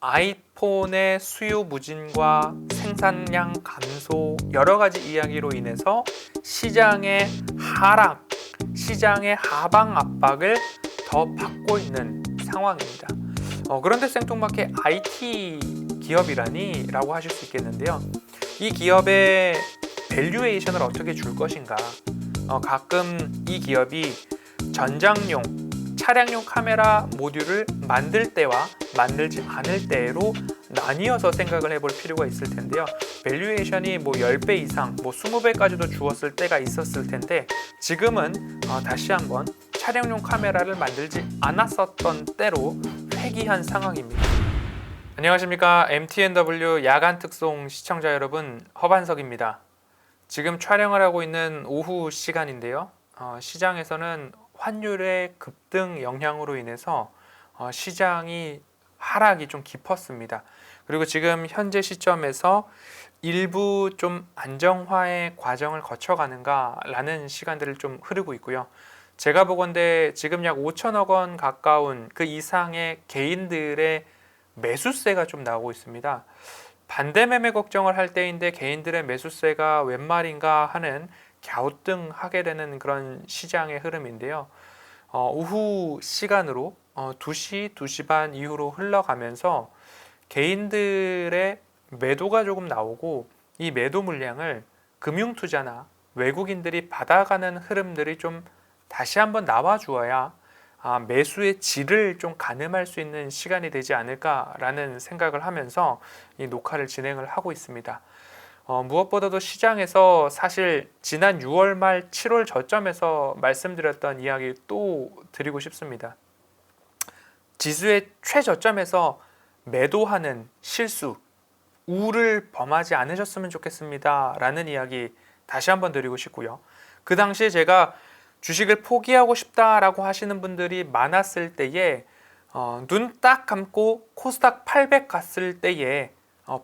아이폰의 수요 부진과 생산량 감소 여러 가지 이야기로 인해서 시장의 하락, 시장의 하방 압박을 더 받고 있는 상황입니다. 그런데 생뚱맞게 IT 기업이라니? 라고 하실 수 있겠는데요. 이 기업의 밸류에이션을 어떻게 줄 것인가? 가끔 이 기업이 전장용, 차량용 카메라 모듈을 만들 때와 만들지 않을 때로 나뉘어서 생각을 해볼 필요가 있을 텐데요. 밸류에이션이 10배 이상, 20배까지도 주었을 때가 있었을 텐데 지금은 다시 한번 차량용 카메라를 만들지 않았었던 때로 회귀한 상황입니다. 안녕하십니까. MTNW 야간 특송 시청자 여러분, 허반석입니다. 지금 촬영을 하고 있는 오후 시간인데요. 시장에서는 환율의 급등 영향으로 인해서 시장이 하락이 좀 깊었습니다. 그리고 지금 현재 시점에서 일부 좀 안정화의 과정을 거쳐가는가라는 시간들을 좀 흐르고 있고요. 제가 보건대 지금 약 5천억 원 가까운 그 이상의 개인들의 매수세가 좀 나오고 있습니다. 반대 매매 걱정을 할 때인데 개인들의 매수세가 웬 말인가 하는 갸우뚱하게 되는 그런 시장의 흐름인데요. 오후 시간으로 2시, 2시 반 이후로 흘러가면서 개인들의 매도가 조금 나오고 이 매도 물량을 금융투자나 외국인들이 받아가는 흐름들이 좀 다시 한번 나와 주어야 매수의 질을 좀 가늠할 수 있는 시간이 되지 않을까라는 생각을 하면서 이 녹화를 진행을 하고 있습니다. 무엇보다도 시장에서 사실 지난 6월 말 7월 저점에서 말씀드렸던 이야기 또 드리고 싶습니다. 지수의 최저점에서 매도하는 실수, 우를 범하지 않으셨으면 좋겠습니다 라는 이야기 다시 한번 드리고 싶고요. 그 당시에 제가 주식을 포기하고 싶다라고 하시는 분들이 많았을 때에 눈 딱 감고 코스닥 800 갔을 때에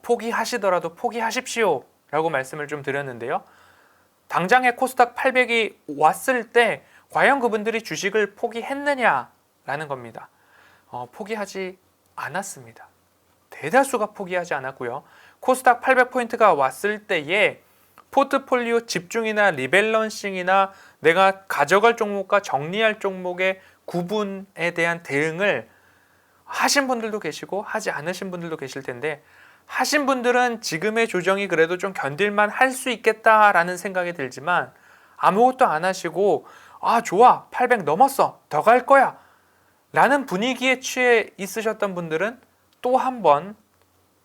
포기하시더라도 포기하십시오 라고 말씀을 좀 드렸는데요. 당장에 코스닥 800이 왔을 때 과연 그분들이 주식을 포기했느냐라는 겁니다. 포기하지 않았습니다. 대다수가 포기하지 않았고요. 코스닥 800포인트가 왔을 때에 포트폴리오 집중이나 리밸런싱이나 내가 가져갈 종목과 정리할 종목의 구분에 대한 대응을 하신 분들도 계시고 하지 않으신 분들도 계실 텐데 하신 분들은 지금의 조정이 그래도 좀 견딜만 할 수 있겠다라는 생각이 들지만 아무것도 안 하시고 좋아 800 넘었어 더 갈 거야 라는 분위기에 취해 있으셨던 분들은 또 한 번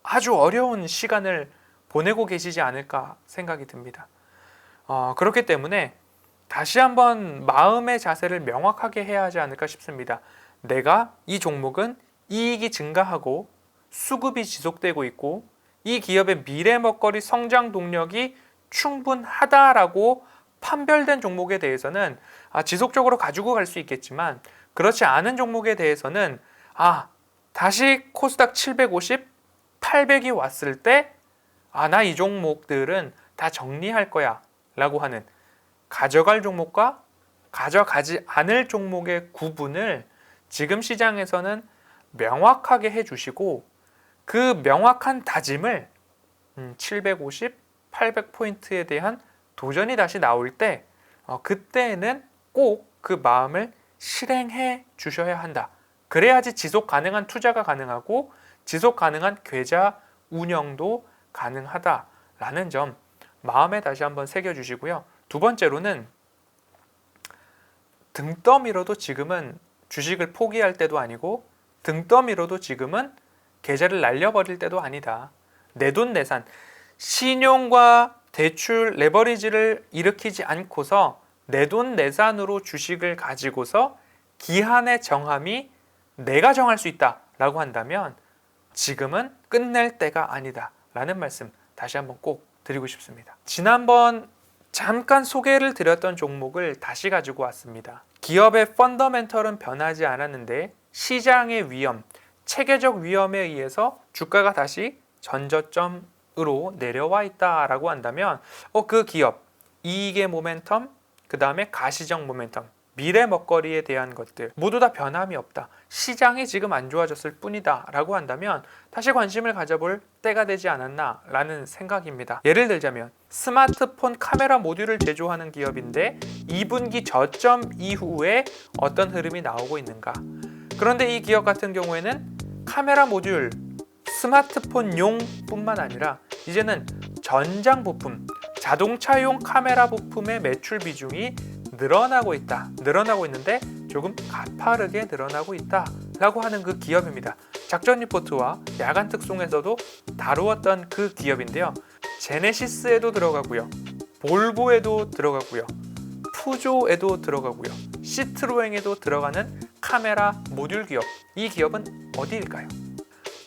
아주 어려운 시간을 보내고 계시지 않을까 생각이 듭니다. 그렇기 때문에 다시 한번 마음의 자세를 명확하게 해야 하지 않을까 싶습니다. 내가 이 종목은 이익이 증가하고 수급이 지속되고 있고 이 기업의 미래 먹거리 성장 동력이 충분하다라고 판별된 종목에 대해서는 지속적으로 가지고 갈 수 있겠지만 그렇지 않은 종목에 대해서는 다시 코스닥 750, 800이 왔을 때 나 이 종목들은 다 정리할 거야 라고 하는 가져갈 종목과 가져가지 않을 종목의 구분을 지금 시장에서는 명확하게 해주시고 그 명확한 다짐을 750, 800포인트에 대한 도전이 다시 나올 때 그때는 꼭 그 마음을 실행해 주셔야 한다. 그래야지 지속 가능한 투자가 가능하고 지속 가능한 계좌 운영도 가능하다라는 점 마음에 다시 한번 새겨주시고요. 두 번째로는 등 떠밀어도 지금은 주식을 포기할 때도 아니고 등 떠밀어도 지금은 계좌를 날려버릴 때도 아니다. 내돈내산, 신용과 대출 레버리지를 일으키지 않고서 내돈내산으로 주식을 가지고서 기한의 정함이 내가 정할 수 있다라고 한다면 지금은 끝낼 때가 아니다 라는 말씀 다시 한번 꼭 드리고 싶습니다. 지난번 잠깐 소개를 드렸던 종목을 다시 가지고 왔습니다. 기업의 펀더멘털은 변하지 않았는데 시장의 위험, 체계적 위험에 의해서 주가가 다시 전저점으로 내려와 있다라고 한다면 그 기업 이익의 모멘텀, 그 다음에 가시적 모멘텀 미래 먹거리에 대한 것들 모두 다 변함이 없다. 시장이 지금 안 좋아졌을 뿐이다 라고 한다면 다시 관심을 가져볼 때가 되지 않았나 라는 생각입니다. 예를 들자면 스마트폰 카메라 모듈을 제조하는 기업인데 2분기 저점 이후에 어떤 흐름이 나오고 있는가. 그런데 이 기업 같은 경우에는 카메라 모듈 스마트폰용 뿐만 아니라 이제는 전장 부품, 자동차용 카메라 부품의 매출 비중이 늘어나고 있는데 조금 가파르게 늘어나고 있다라고 하는 그 기업입니다. 작전 리포트와 야간 특송에서도 다루었던 그 기업인데요. 제네시스에도 들어가고요. 볼보에도 들어가고요. 푸조에도 들어가고요. 시트로행에도 들어가는 카메라 모듈 기업. 이 기업은 어디일까요?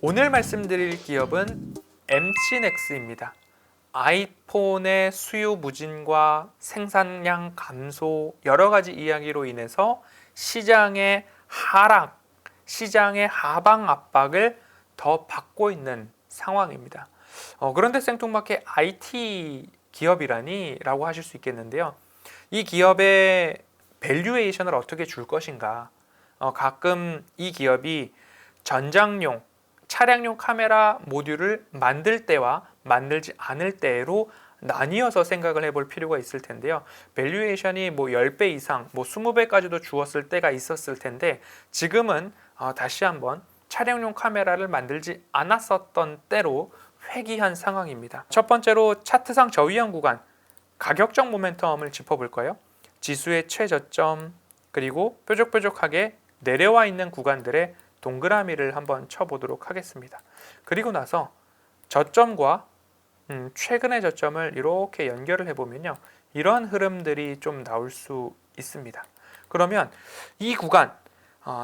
오늘 말씀드릴 기업은 엠치넥스입니다. 아이폰의 수요 부진과 생산량 감소 여러 가지 이야기로 인해서 시장의 하락, 시장의 하방 압박을 더 받고 있는 상황입니다. 그런데 생뚱맞게 IT 기업이라니 라고 하실 수 있겠는데요. 이 기업의 밸류에이션을 어떻게 줄 것인가. 가끔 이 기업이 전장용, 차량용 카메라 모듈을 만들 때와 만들지 않을 때로 나뉘어서 생각을 해볼 필요가 있을 텐데요. 밸류에이션이 10배 이상, 20배까지도 주었을 때가 있었을 텐데 지금은 다시 한번 차량용 카메라를 만들지 않았었던 때로 회귀한 상황입니다. 첫 번째로 차트상 저위험 구간, 가격적 모멘텀을 짚어볼까요? 지수의 최저점, 그리고 뾰족뾰족하게 내려와 있는 구간들의 동그라미를 한번 쳐보도록 하겠습니다. 그리고 나서 저점과 최근의 저점을 이렇게 연결을 해보면요. 이런 흐름들이 좀 나올 수 있습니다. 그러면 이 구간,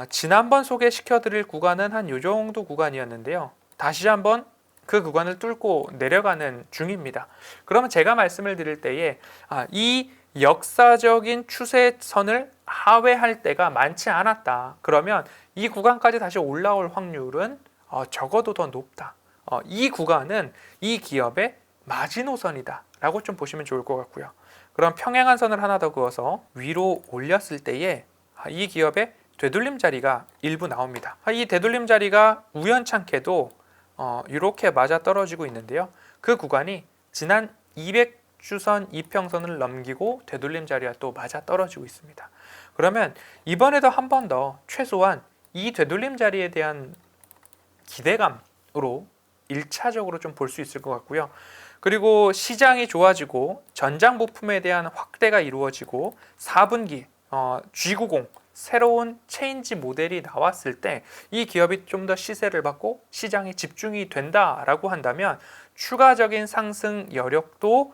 지난번 소개시켜드릴 구간은 한 이 정도 구간이었는데요. 다시 한번 그 구간을 뚫고 내려가는 중입니다. 그러면 제가 말씀을 드릴 때에 이 역사적인 추세선을 하회할 때가 많지 않았다. 그러면 이 구간까지 다시 올라올 확률은 적어도 더 높다. 이 구간은 이 기업의 마지노선이다 라고 좀 보시면 좋을 것 같고요. 그럼 평행한 선을 하나 더 그어서 위로 올렸을 때에 이 기업의 되돌림 자리가 일부 나옵니다. 이 되돌림 자리가 우연찮게도 이렇게 맞아 떨어지고 있는데요. 그 구간이 지난 200주선 이평선을 넘기고 되돌림 자리와 또 맞아 떨어지고 있습니다. 그러면 이번에도 한 번 더 최소한 이 되돌림 자리에 대한 기대감으로 1차적으로 좀 볼 수 있을 것 같고요. 그리고 시장이 좋아지고 전장 부품에 대한 확대가 이루어지고 4분기 G90 새로운 체인지 모델이 나왔을 때 이 기업이 좀 더 시세를 받고 시장에 집중이 된다라고 한다면 추가적인 상승 여력도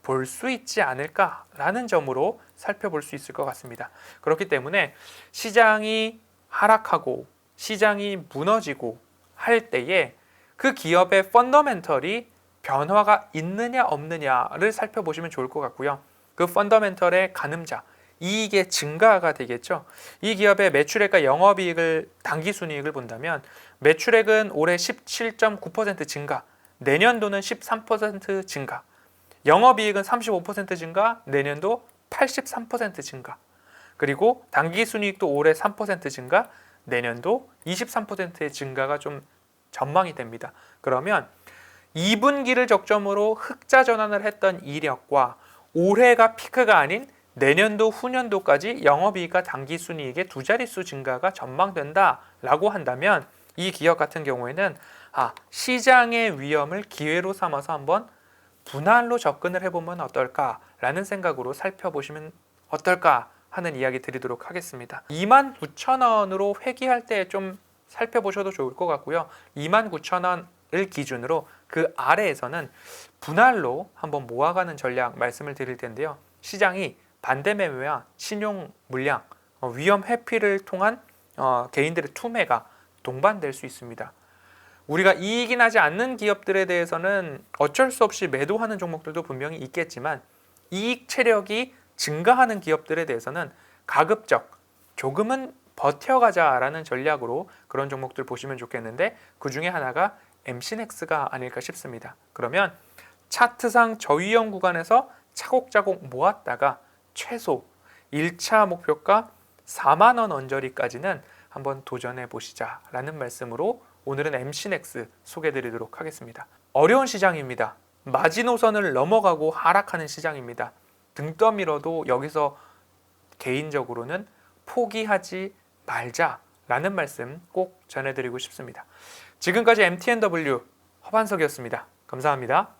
볼 수 있지 않을까라는 점으로 살펴볼 수 있을 것 같습니다. 그렇기 때문에 시장이 하락하고 시장이 무너지고 할 때에 그 기업의 펀더멘털이 변화가 있느냐 없느냐를 살펴보시면 좋을 것 같고요. 그 펀더멘털의 가늠자, 이익의 증가가 되겠죠. 이 기업의 매출액과 영업이익을 당기순이익을 본다면 매출액은 올해 17.9% 증가, 내년도는 13% 증가, 영업이익은 35% 증가, 내년도 83% 증가, 그리고 당기순이익도 올해 3% 증가, 내년도 23%의 증가가 좀 전망이 됩니다. 그러면 2분기를 적점으로 흑자 전환을 했던 이력과 올해가 피크가 아닌 내년도 후년도까지 영업이익과 당기순이익의 두 자릿수 증가가 전망된다라고 한다면 이 기업 같은 경우에는 시장의 위험을 기회로 삼아서 한번 분할로 접근을 해보면 어떨까라는 생각으로 살펴보시면 어떨까 하는 이야기 드리도록 하겠습니다. 29,000원으로 회귀할 때 좀 살펴보셔도 좋을 것 같고요. 29,000원을 기준으로 그 아래에서는 분할로 한번 모아가는 전략 말씀을 드릴 텐데요. 시장이 반대 매매와 신용 물량, 위험 회피를 통한 개인들의 투매가 동반될 수 있습니다. 우리가 이익이 나지 않는 기업들에 대해서는 어쩔 수 없이 매도하는 종목들도 분명히 있겠지만 이익 체력이 증가하는 기업들에 대해서는 가급적 조금은 버텨가자라는 전략으로 그런 종목들 보시면 좋겠는데 그 중에 하나가 엠시넥스가 아닐까 싶습니다. 그러면 차트상 저위험 구간에서 차곡차곡 모았다가 최소 1차 목표가 4만 원 언저리까지는 한번 도전해 보시자라는 말씀으로 오늘은 MC넥스 소개해 드리도록 하겠습니다. 어려운 시장입니다. 마지노선을 넘어가고 하락하는 시장입니다. 등 떠밀어도 여기서 개인적으로는 포기하지 말자라는 말씀 꼭 전해드리고 싶습니다. 지금까지 MTNW 허반석이었습니다. 감사합니다.